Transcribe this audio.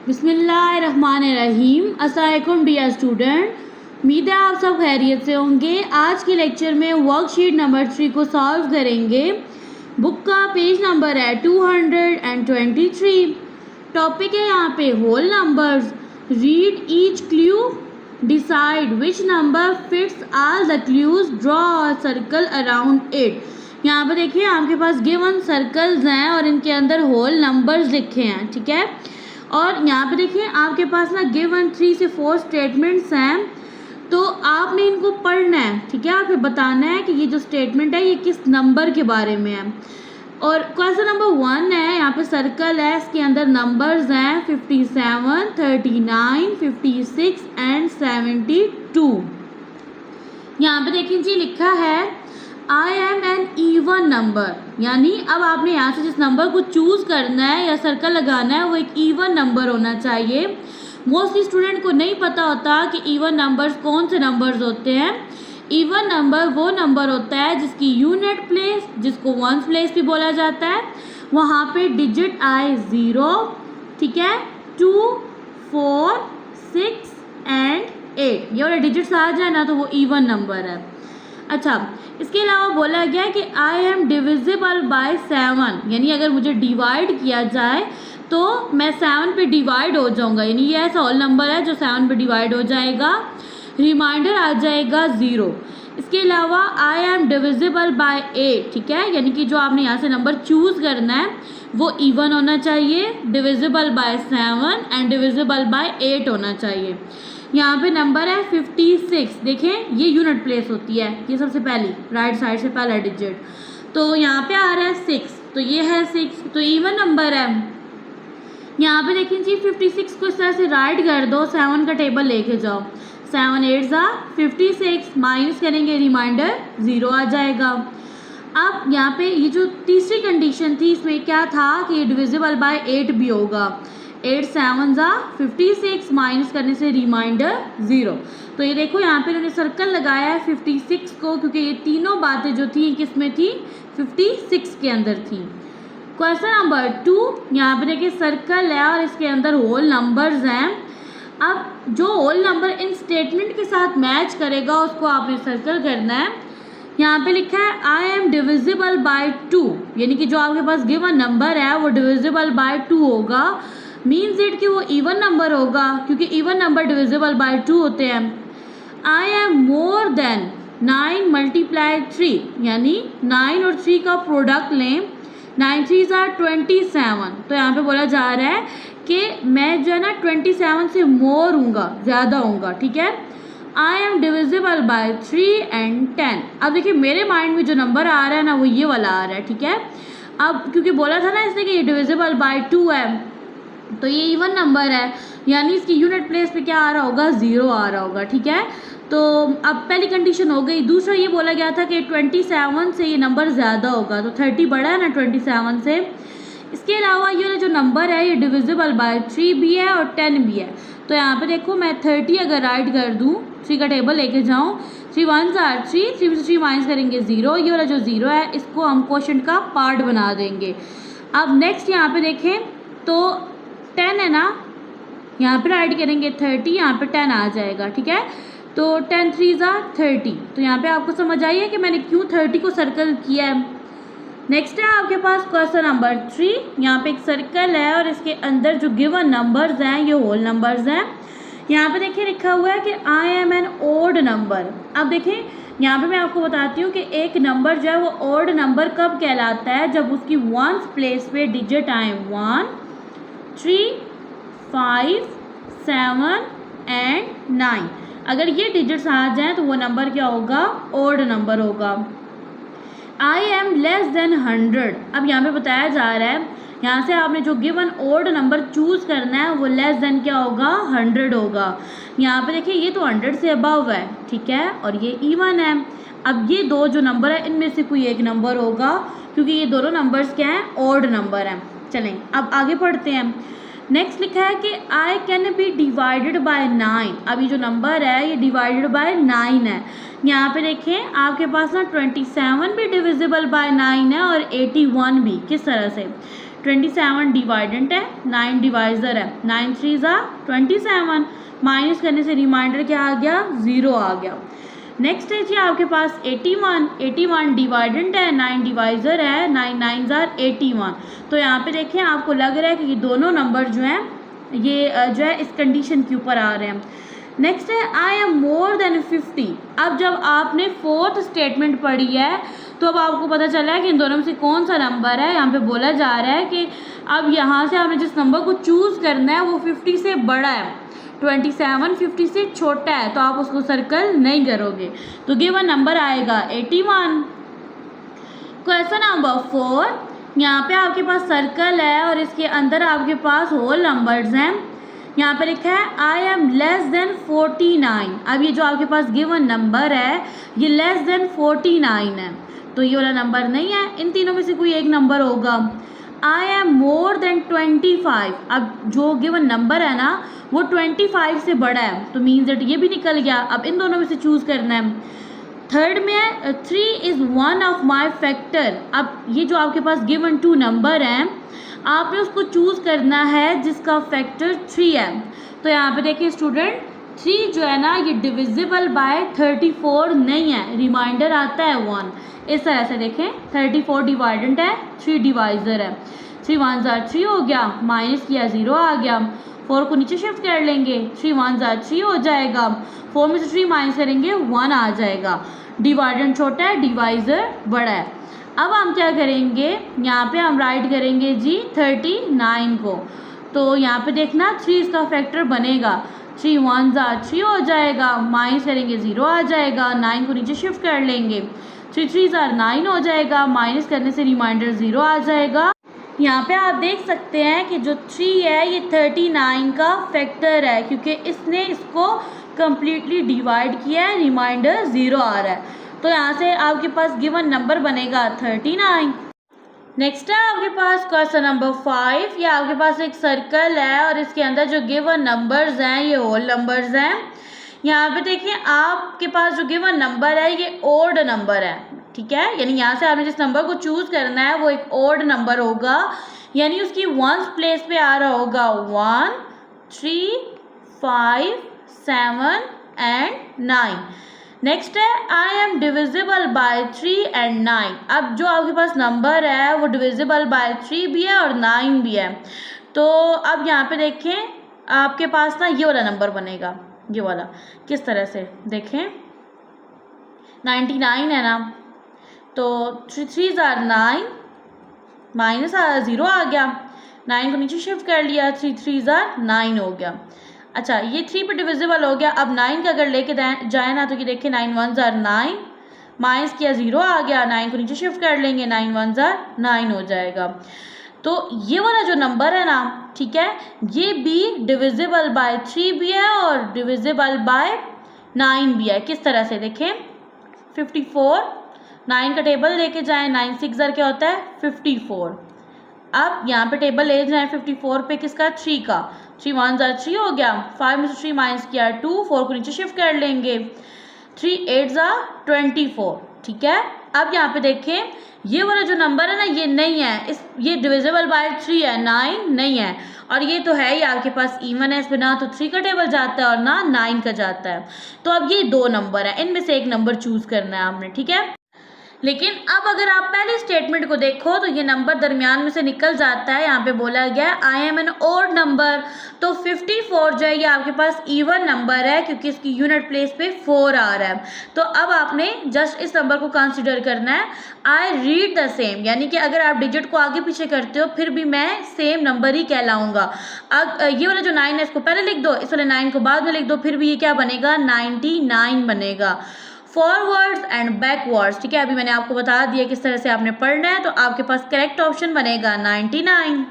बिस्मिल्लाहिर्रहमानिर्रहीम। अस्सलाम वालेकुम डियर स्टूडेंट, उम्मीद है आप सब खैरियत से होंगे। आज के लेक्चर में वर्कशीट नंबर 3 को सॉल्व करेंगे। बुक का पेज नंबर है 223। टॉपिक है यहाँ पे whole numbers. Read each clue, decide which number fits all the clues, draw a circle around it. यहाँ पे देखिए आपके पास गिवन सर्कल्स हैं और इनके अंदर होल नंबर्स लिखे हैं, ठीक है। और यहाँ पे देखिए आपके पास ना गिवन 3 से 4 स्टेटमेंट्स हैं, तो आपने इनको पढ़ना है, ठीक है। आपको बताना है कि ये जो स्टेटमेंट है ये किस नंबर के बारे में है। और क्वेश्चन नंबर 1 है, यहाँ पे सर्कल है, इसके अंदर नंबर्स हैं 57, 39, 56 एंड 72। यहाँ पे देखिए जी लिखा है I am an even number, यानी अब आपने यहाँ से जिस नंबर को चूज़ करना है या सर्कल लगाना है वो एक ईवन नंबर होना चाहिए। मोस्टली स्टूडेंट को नहीं पता होता कि ईवन नंबर्स कौन से नंबर्स होते हैं। ईवन नंबर वो नंबर होता है जिसकी यूनिट प्लेस, जिसको वंस प्लेस भी बोला जाता है, वहाँ पे डिजिट आए 0, ठीक है, 2, 4, 6 एंड 8, ये वाले डिजिट्स आ जाए ना तो वो ईवन नंबर है। अच्छा, इसके अलावा बोला गया कि आई एम डिविजिबल बाय 7, यानी अगर मुझे डिवाइड किया जाए तो मैं 7 पे डिवाइड हो जाऊंगा, यानी ये ऐसा होल नंबर है जो 7 पे डिवाइड हो जाएगा। रिमाइंडर आ जाएगा 0। इसके अलावा आई एम डिविजिबल बाय 8, ठीक है, यानी कि जो आपने यहाँ से नंबर चूज़ करना है वो इवन होना चाहिए। Divisible by 7 and divisible by 8 होना चाहिए। यहाँ पे नंबर है 56, देखें ये यूनिट प्लेस होती है, ये सबसे पहली राइट साइड से पहला डिजिट, तो यहाँ पे आ रहा है 6, तो ये है 6, तो इवन नंबर है। यहाँ पे देखिए जी 56 को इस तरह से राइट कर दो, 7 का टेबल लेके जाओ, 7 8 56, माइनस करेंगे रिमाइंडर 0 आ जाएगा। अब यहाँ पे ये जो तीसरी कंडीशन थी इसमें क्या था कि ये डिविजिबल बाय 8 भी होगा, 8 7 56, माइनस करने से रिमाइंडर 0। तो ये देखो यहाँ पे इन्होंने सर्कल लगाया है 56 को, क्योंकि ये तीनों बातें जो थी किस में थी, 56 के अंदर थी। क्वेश्चन नंबर 2, यहाँ पे देखिए सर्कल है और इसके अंदर होल नंबर्स हैं। अब जो होल नंबर इन स्टेटमेंट के साथ मैच करेगा उसको आपने सर्कल करना है। यहाँ पे लिखा है आई एम डिविजिबल बाय 2, यानी कि जो आपके पास गिवन नंबर है वो डिविजिबल बाय 2 होगा। मीन्स इट कि वो इवन नंबर होगा, क्योंकि इवन नंबर डिविजिबल बाय 2 होते हैं। I am more than 9 multiply 3, यानी 9 और 3 का प्रोडक्ट लें, 9 3 27, तो यहाँ पे बोला जा रहा है कि मैं जो है ना 27 से मोर हूँगा, ज़्यादा हूँगा, ठीक है। I M divisible by 3 and 10। अब देखिए मेरे माइंड में जो नंबर आ रहा है ना वो ये वाला आ रहा है, ठीक है। अब क्योंकि बोला था ना इसने कि ये डिविजिबल बाय 2 है, तो ये इवन नंबर है, यानी इसकी यूनिट प्लेस पे क्या आ रहा होगा, 0 आ रहा होगा, ठीक है। तो अब पहली कंडीशन हो गई। दूसरा ये बोला गया था कि 27 से ये नंबर ज़्यादा होगा, तो 30 बड़ा है ना 27 से। इसके अलावा ये जो नंबर है ये डिविजिबल बाय 3 भी है और 10 भी है, तो यहाँ पे देखो मैं 30 अगर राइट कर दूँ, 3 का टेबल लेके जाऊँ, 3 1 3, 3 में से 3 माइनस करेंगे 0, ये वाला जो 0 है इसको हम क्वोशंट का पार्ट बना देंगे। अब नेक्स्ट यहाँ पे देखें तो 10 है ना, यहाँ पे राइट करेंगे 30, यहाँ पे 10 आ जाएगा, ठीक है। तो 10 3 30, तो यहाँ पे आपको समझ आई है कि मैंने क्यों 30 को सर्कल किया है। नेक्स्ट है आपके पास क्वेश्चन नंबर 3, यहाँ पे एक सर्कल है और इसके अंदर जो गिवन नंबर्स हैं ये होल नंबर्स हैं। यहाँ पे देखिए लिखा हुआ है कि I am an odd number. अब देखें यहाँ पे मैं आपको बताती हूँ कि एक नंबर जो है वो ओड नंबर कब कहलाता है, जब उसकी वंस प्लेस पे डिजिट आए 1 3 5 7 एंड 9। अगर ये डिजिट्स आ जाएं तो वो नंबर क्या होगा, ओड नंबर होगा। I am less than 100। अब यहाँ पे बताया जा रहा है, यहाँ से आपने जो गिवन ओड नंबर चूज़ करना है वो लेस देन क्या होगा, 100 होगा। यहाँ पे देखिए ये तो 100 से अबव है, ठीक है, और ये इवन है। अब ये दो जो नंबर है इनमें से कोई एक नंबर होगा, क्योंकि ये दोनों नंबर्स क्या हैं, ओड नंबर हैं। चलें अब आगे पढ़ते हैं। नेक्स्ट लिखा है कि I can be divided by 9। अब ये जो नंबर है ये डिवाइडेड बाय 9 है। यहाँ पे देखें आपके पास ना 27 भी डिविजिबल बाय 9 है और 81 भी। किस तरह से, 27 डिवाइडेंट है, 9 डिवाइज़र है, 9 3 ज़ा 27, माइनस करने से रिमाइंडर क्या आ गया, 0 आ गया। नेक्स्ट है जी आपके पास 81 डिवाइडेंट है, 9 डिवाइज़र है, 9 9 ज़ा 81। तो यहाँ पे देखें आपको लग रहा है कि ये दोनों नंबर जो हैं ये जो है इस कंडीशन के ऊपर आ रहे हैं। नेक्स्ट है आई एम मोर देन 50। अब जब आपने फोर्थ स्टेटमेंट पढ़ी है तो अब आपको पता चला है कि इन दोनों में से कौन सा नंबर है। यहाँ पे बोला जा रहा है कि अब यहाँ से आपने जिस नंबर को चूज़ करना है वो 50 से बड़ा है, 27 50 से छोटा है, तो आप उसको सर्कल नहीं करोगे। तो गिवन नंबर आएगा 81। क्वेश्चन नंबर 4, यहाँ पे आपके पास सर्कल है और इसके अंदर आपके पास होल नंबर्स हैं। यहाँ पे लिखा है आई एम लेस देन 49। अब ये जो आपके पास गिवन नंबर है ये लेस देन 49 है, तो ये वाला नंबर नहीं है, इन तीनों में से कोई एक नंबर होगा। I am more than 25। अब जो गिवन नंबर है ना वो 25 से बड़ा है, तो मीन्स दैट ये भी निकल गया। अब इन दोनों में से चूज़ करना है। थर्ड में है 3 is one of my factor. अब ये जो आपके पास गिवन 2 नंबर हैं आपने उसको चूज़ करना है जिसका फैक्टर 3 है। तो यहाँ पे देखिए स्टूडेंट 3 जो है ना ये डिविजिबल बाय 34 नहीं है, रिमाइंडर आता है 1। इस तरह से देखें 34 डिवाइडेंट है, 3 डिवाइज़र है, 3 1 ज़ा 3 हो गया, माइनस किया 0 आ गया। 4 को नीचे शिफ्ट कर लेंगे, 3 1 ज़ा 3 हो जाएगा, 4 में से 3 माइनस करेंगे 1 आ जाएगा। डिवाइडेंट छोटा है, डिवाइज़र बड़ा है। अब हम क्या करेंगे, यहाँ पे हम राइट करेंगे जी 39 को। तो यहाँ पे देखना 3 इसका फैक्टर बनेगा, 3 1 ज़ा 3 हो जाएगा, माइनस करेंगे 0 आ जाएगा, 9 को नीचे शिफ्ट कर लेंगे, 3 3 ज़ा 9 हो जाएगा, माइनस करने से रिमाइंडर 0 आ जाएगा। यहाँ पे आप देख सकते हैं कि जो 3 है ये 39 का फैक्टर है क्योंकि इसने इसको कम्प्लीटली डिवाइड किया है, रिमाइंडर 0 आ रहा है। तो यहाँ से आपके पास गिवन नंबर बनेगा 39। नेक्स्ट है आपके पास क्वेश्चन नंबर 5। ये आपके पास एक सर्कल है और इसके अंदर जो गिवन नंबर्स हैं ये होल नंबर्स हैं। यहाँ पे देखिए आपके पास जो गिवन नंबर है ये ओड नंबर है, ठीक है, यानी यहाँ से आपने जिस नंबर को चूज़ करना है वो एक ओड नंबर होगा, यानी उसकी वंस प्लेस पे आ रहा होगा 1 3 5 7 एंड 9। नेक्स्ट है I M divisible by 3 and 9। अब जो आपके पास नंबर है वो डिविजिबल बाय 3 भी है और 9 भी है। तो अब यहाँ पे देखें आपके पास ना ये वाला नंबर बनेगा, ये वाला किस तरह से देखें 99 है ना, तो 3 3 ज़ा 9 माइनस 0 आ गया, 9 को नीचे शिफ्ट कर लिया, 3 3 ज़ा 9 हो गया। अच्छा ये 3 पे डिविजिबल हो गया। अब 9 का अगर लेके जाए ना तो ये देखिए 9 1 ज़ा 9, माइनस किया 0 आ गया, 9 को नीचे शिफ्ट कर लेंगे, 9 1 ज़ा 9 हो जाएगा। तो ये वाला जो नंबर है ना, ठीक है, ये भी डिविजिबल बाय 3 भी है और डिविजिबल बाय 9 भी है। किस तरह से देखें 54, 9 का टेबल लेके जाएं, 9 6 ज़ा क्या होता है 54। अब यहाँ पे टेबल ले जाएं 54 पे किसका 3 का, 3 1 ज़ा 3 हो गया, 5 में से 3 माइनस किया 2, 4 को नीचे शिफ्ट कर लेंगे, 3 8 ज़ा 24, ठीक है। अब यहाँ पे देखें ये वाला जो नंबर है ना ये नहीं है, ये डिविजिबल बाय 3 है, 9 नहीं है, और ये तो है ही आपके पास इवन है, इसमें ना तो 3 का टेबल जाता है और ना 9 का जाता है। तो अब ये 2 नंबर है, इनमें से एक नंबर चूज करना है आपने, ठीक है। लेकिन अब अगर आप पहले स्टेटमेंट को देखो तो ये नंबर दरमियान में से निकल जाता है। यहाँ पे बोला गया I am an odd number, तो 54 जो है ये आपके पास इवन नंबर है क्योंकि इसकी यूनिट प्लेस पे 4 आ रहा है। तो अब आपने जस्ट इस नंबर को कंसिडर करना है आई रीड द सेम, यानी कि अगर आप डिजिट को आगे पीछे करते हो फिर भी मैं सेम नंबर ही कहलाऊंगा। अब ये वाला जो 9 है इसको पहले लिख दो, इस वाले 9 को बाद में लिख दो, फिर भी ये क्या बनेगा 99 बनेगा। फॉरवर्ड्स एंड बैकवर्ड्स, ठीक है, अभी मैंने आपको बता दिया किस तरह से आपने पढ़ना है, तो आपके पास करेक्ट ऑप्शन बनेगा 99।